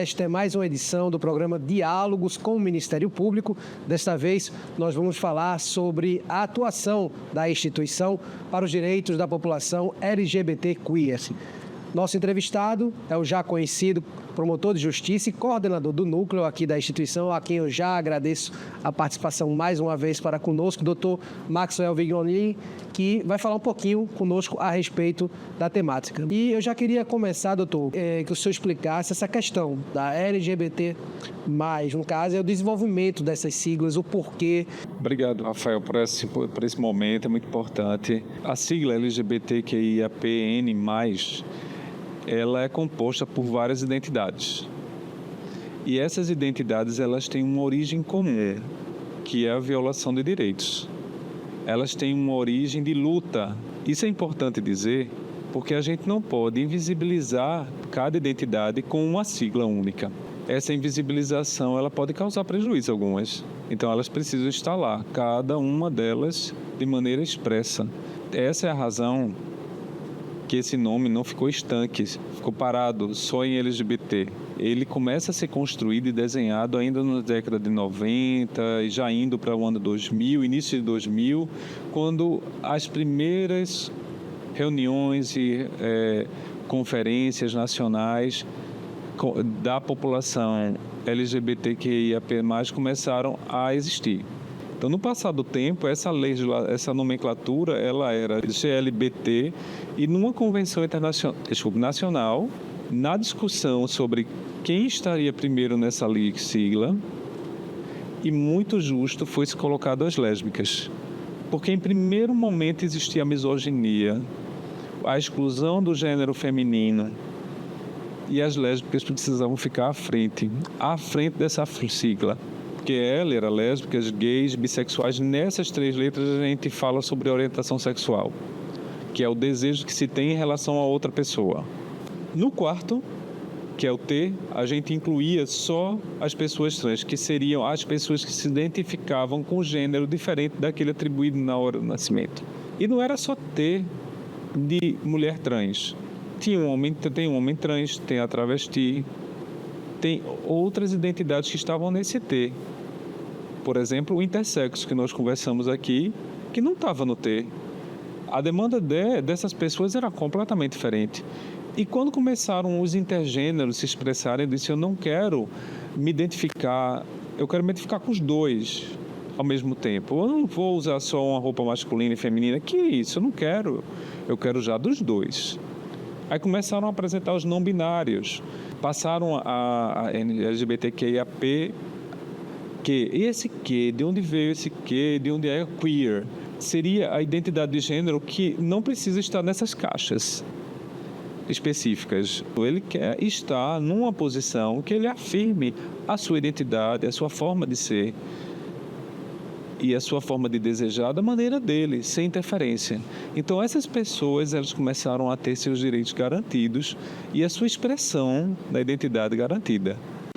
Esta é mais uma edição do programa Diálogos com o Ministério Público. Desta vez, nós vamos falar sobre a atuação da instituição para os direitos da população LGBTQIA. Nosso entrevistado é o já conhecido promotor de justiça e coordenador do núcleo aqui da instituição, a quem eu já agradeço a participação mais uma vez para conosco, doutor Maxwell Vignolin, que vai falar um pouquinho conosco a respeito da temática. E eu já queria começar, doutor, que o senhor explicasse essa questão da LGBT+, no caso, é o desenvolvimento dessas siglas, o porquê. Obrigado, Rafael, por esse momento, é muito importante. A sigla LGBTQIAPN+, ela é composta por várias identidades. E essas identidades, elas têm uma origem comum, que é a violação de direitos. Elas têm uma origem de luta. Isso é importante dizer, porque a gente não pode invisibilizar cada identidade com uma sigla única. Essa invisibilização, ela pode causar prejuízo a algumas. Então, elas precisam estar lá, cada uma delas de maneira expressa. Essa é a razão que esse nome não ficou estanque, ficou parado só em LGBT. Ele começa a ser construído e desenhado ainda na década de 90 e já indo para o ano 2000, início de 2000, quando as primeiras reuniões e conferências nacionais da população LGBTQIAP+, começaram a existir. Então, no passar do tempo, essa nomenclatura, ela era GLBT, e numa convenção nacional, na discussão sobre quem estaria primeiro nessa sigla, e muito justo foi se colocado as lésbicas. Porque em primeiro momento existia a misoginia, a exclusão do gênero feminino, e as lésbicas precisavam ficar à frente dessa sigla. Porque ela era lésbicas, gays, bissexuais. Nessas 3 letras a gente fala sobre orientação sexual, que é o desejo que se tem em relação a outra pessoa. No quarto, que é o T, a gente incluía só as pessoas trans, que seriam as pessoas que se identificavam com gênero diferente daquele atribuído na hora do nascimento. E não era só T de mulher trans. Tem um homem trans, tem a travesti, tem outras identidades que estavam nesse T. Por exemplo, o intersexo, que nós conversamos aqui, que não estava no T. A demanda dessas pessoas era completamente diferente. E quando começaram os intergêneros se expressarem, eu disse, eu não quero me identificar, eu quero me identificar com os dois ao mesmo tempo. Eu não vou usar só uma roupa masculina e feminina. Que isso? Eu não quero. Eu quero já dos dois. Aí começaram a apresentar os não binários. Passaram a LGBTQIAP+. E esse Q, de onde veio esse Q, de onde é queer? Seria a identidade de gênero que não precisa estar nessas caixas específicas. Ele quer estar numa posição que ele afirme a sua identidade, a sua forma de ser e a sua forma de desejar da maneira dele, sem interferência. Então essas pessoas, elas começaram a ter seus direitos garantidos e a sua expressão da identidade garantida.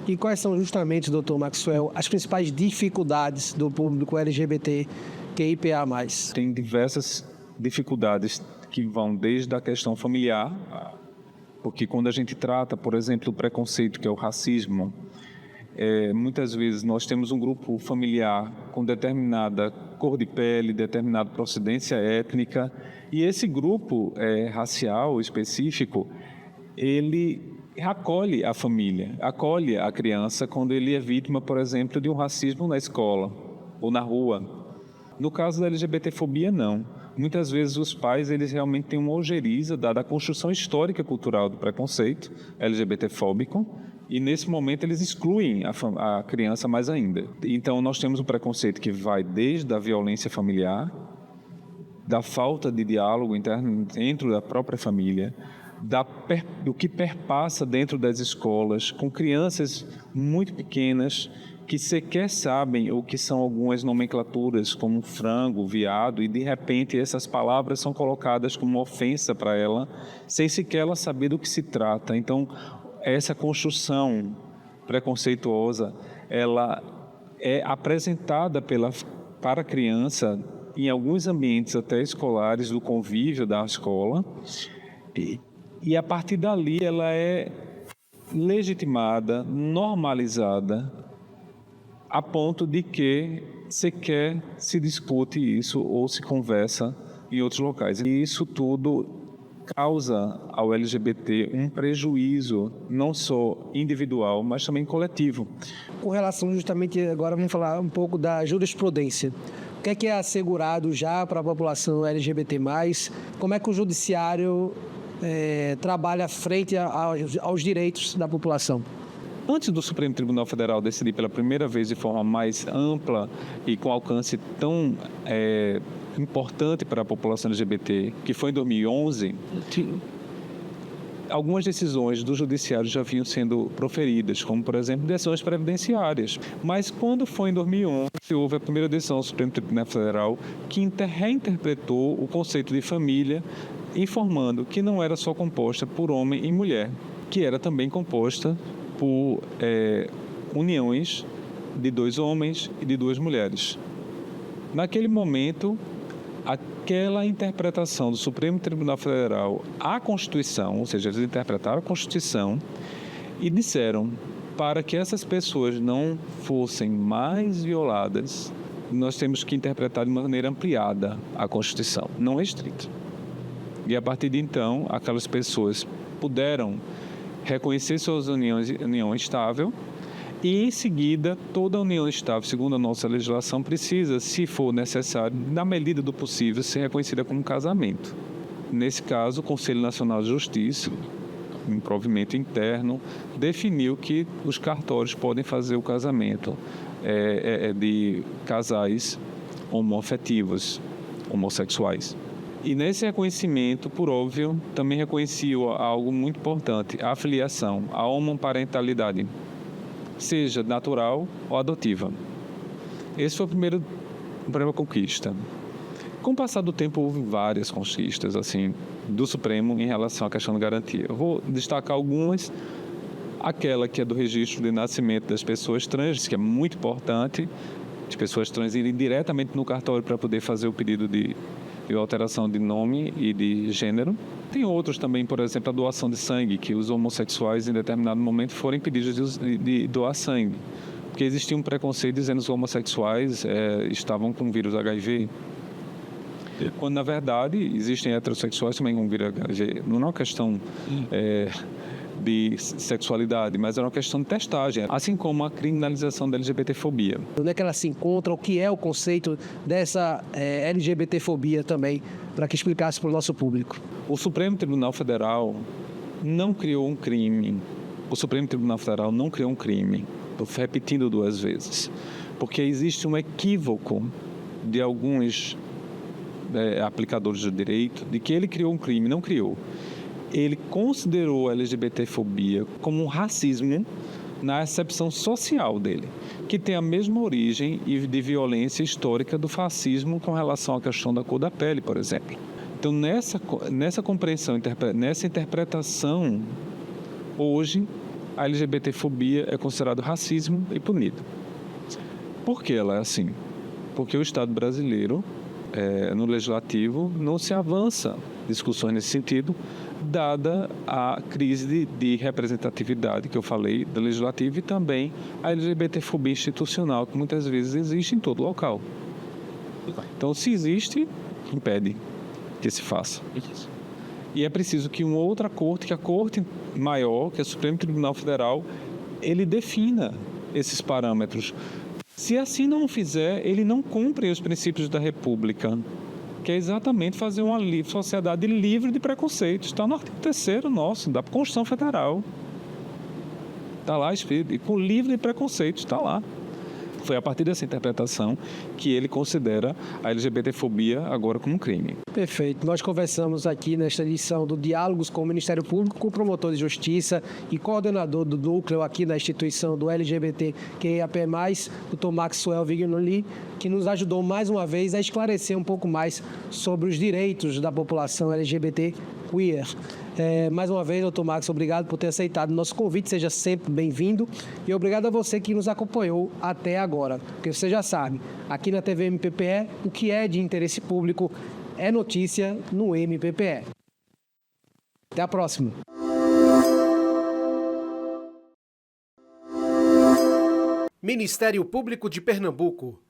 E quais são justamente, doutor Maxwell, as principais dificuldades do público LGBTQIA+. Tem diversas dificuldades que vão desde a questão familiar, porque quando a gente trata, por exemplo, o preconceito, que é o racismo, muitas vezes nós temos um grupo familiar com determinada cor de pele, determinada procedência étnica, e esse grupo racial específico, ele acolhe a família, acolhe a criança quando ele é vítima, por exemplo, de um racismo na escola ou na rua. No caso da LGBTfobia, não. Muitas vezes os pais, eles realmente têm uma ojeriza, dada a construção histórica e cultural do preconceito LGBTfóbico, e nesse momento eles excluem a criança mais ainda. Então nós temos um preconceito que vai desde a violência familiar, da falta de diálogo interno dentro da própria família, do que perpassa dentro das escolas, com crianças muito pequenas que sequer sabem o que são algumas nomenclaturas, como frango, viado, e de repente essas palavras são colocadas como ofensa para ela, sem sequer ela saber do que se trata. Então, essa construção preconceituosa, ela é apresentada para a criança em alguns ambientes até escolares, do convívio da escola, e a partir dali ela é legitimada, normalizada, a ponto de que sequer se discute isso ou se conversa em outros locais. E isso tudo causa ao LGBT um prejuízo, não só individual, mas também coletivo. Com relação justamente, agora vamos falar um pouco da jurisprudência. O que é assegurado já para a população LGBT+, como é que o judiciário trabalha frente aos direitos da população? Antes do Supremo Tribunal Federal decidir pela primeira vez de forma mais ampla e com alcance tão importante para a população LGBT, que foi em 2011, algumas decisões do judiciário já vinham sendo proferidas, como, por exemplo, decisões previdenciárias. Mas quando foi em 2011, houve a primeira decisão do Supremo Tribunal Federal que reinterpretou o conceito de família, informando que não era só composta por homem e mulher, que era também composta por uniões de 2 homens e de 2 mulheres. Naquele momento, aquela interpretação do Supremo Tribunal Federal à Constituição, ou seja, eles interpretaram a Constituição e disseram, para que essas pessoas não fossem mais violadas, nós temos que interpretar de maneira ampliada a Constituição, não restrita. E a partir de então, aquelas pessoas puderam reconhecer suas união estável e, em seguida, toda união estável, segundo a nossa legislação, precisa, se for necessário, na medida do possível, ser reconhecida como casamento. Nesse caso, o Conselho Nacional de Justiça, em provimento interno, definiu que os cartórios podem fazer o casamento de casais homoafetivos, homossexuais. E nesse reconhecimento, por óbvio, também reconhecia algo muito importante, a filiação, a homoparentalidade, seja natural ou adotiva. Esse foi a primeira conquista. Com o passar do tempo, houve várias conquistas do Supremo em relação à questão da garantia. Eu vou destacar algumas. Aquela que é do registro de nascimento das pessoas trans, que é muito importante, as pessoas trans irem diretamente no cartório para poder fazer o pedido de alteração de nome e de gênero. Tem outros também, por exemplo, a doação de sangue, que os homossexuais, em determinado momento, foram impedidos de doar sangue, porque existia um preconceito dizendo que os homossexuais estavam com vírus HIV, quando, na verdade, existem heterossexuais também com vírus HIV. Não é uma questão de sexualidade, mas é uma questão de testagem, assim como a criminalização da LGBTfobia. Onde é que ela se encontra? O que é o conceito dessa LGBTfobia também, para que explicasse para o nosso público? O Supremo Tribunal Federal não criou um crime. O Supremo Tribunal Federal não criou um crime. Estou repetindo 2 vezes. Porque existe um equívoco de alguns aplicadores do direito de que ele criou um crime. Não criou. Ele considerou a LGBTfobia como um racismo na acepção social dele, que tem a mesma origem e de violência histórica do fascismo com relação à questão da cor da pele, por exemplo. Então, nessa compreensão, nessa interpretação, hoje, a LGBTfobia é considerada racismo e punida. Por que ela é assim? Porque o Estado brasileiro, no legislativo, não se avança discussões nesse sentido, dada a crise de representatividade que eu falei do legislativo e também a LGBTfobia institucional, que muitas vezes existe em todo local. Então, se existe, impede que se faça. E é preciso que uma outra corte, que a corte maior, que é o Supremo Tribunal Federal, ele defina esses parâmetros. Se assim não fizer, ele não cumpre os princípios da República, que é exatamente fazer uma sociedade livre de preconceitos. Está no artigo 3º nosso, da Constituição Federal. Está lá escrito, e com livre de preconceitos, está lá. Foi a partir dessa interpretação que ele considera a LGBTfobia agora como um crime. Perfeito. Nós conversamos aqui nesta edição do Diálogos com o Ministério Público com o promotor de Justiça e coordenador do núcleo aqui na instituição do LGBTQIAP+, Dr. Maxwell Vignoli, que nos ajudou mais uma vez a esclarecer um pouco mais sobre os direitos da população LGBT queer. Mais uma vez, doutor Max, obrigado por ter aceitado o nosso convite, seja sempre bem-vindo e obrigado a você que nos acompanhou até agora, porque você já sabe, aqui na TV MPPE, o que é de interesse público é notícia no MPPE. Até a próxima. Ministério Público de Pernambuco.